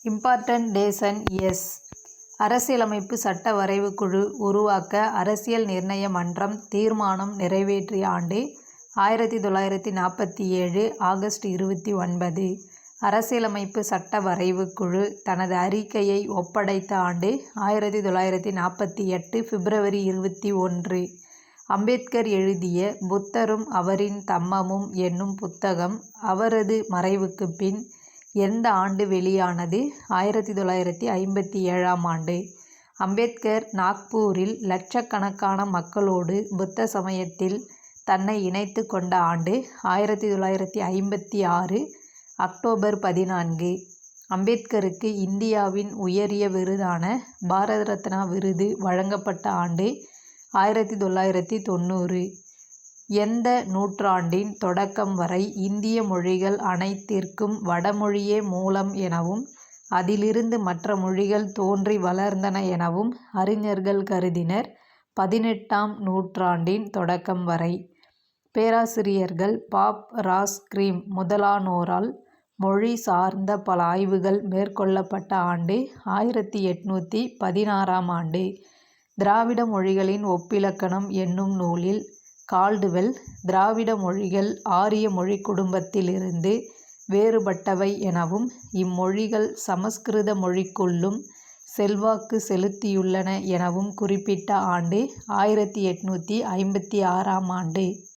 Important days and years. அரசியலமைப்பு சட்ட வரைவு குழு உருவாக்க அரசியல் நிர்ணய மன்றம் தீர்மானம் நிறைவேற்றிய ஆண்டு 1947 ஆகஸ்ட் 29. அரசியலமைப்பு சட்ட வரைவு குழு தனது அறிக்கையை ஒப்படைத்த ஆண்டு 1948 பிப்ரவரி 21. அம்பேத்கர் எழுதிய புத்தரும் அவரின் தம்மமும் என்னும் புத்தகம் அவரது மறைவுக்குப் பின் எந்த ஆண்டு வெளியானது? 1957 ஆண்டு. அம்பேத்கர் நாக்பூரில் லட்சக்கணக்கான மக்களோடு புத்த சமயத்தில் தன்னை இணைத்து கொண்ட ஆண்டு 1956 அக்டோபர் 14. அம்பேத்கருக்கு இந்தியாவின் உயரிய விருதான பாரத ரத்னா விருது வழங்கப்பட்ட ஆண்டு 1990. எந்த நூற்றாண்டின் தொடக்கம் வரை இந்திய மொழிகள் அனைத்திற்கும் வடமொழியே மூலம் எனவும் அதிலிருந்து மற்ற மொழிகள் தோன்றி வளர்ந்தன எனவும் அறிஞர்கள் கருதினர். 18ஆம் நூற்றாண்டின் தொடக்கம் வரை. பேராசிரியர்கள் பாப் ராஸ் கிரீம் முதலானோரால் மொழி சார்ந்த பல ஆய்வுகள் மேற்கொள்ளப்பட்ட ஆண்டு 1816 ஆண்டு. திராவிட மொழிகளின் ஒப்பிலக்கணம் என்னும் நூலில் கால்டுவெல் திராவிட மொழிகள் ஆரிய மொழிக் குடும்பத்திலிருந்து வேறுபட்டவை எனவும் இம்மொழிகள் சமஸ்கிருத மொழிக்குள்ளும் செல்வாக்கு செலுத்தியுள்ளன எனவும் குறிப்பிட்ட ஆண்டு 1856 ஆண்டு.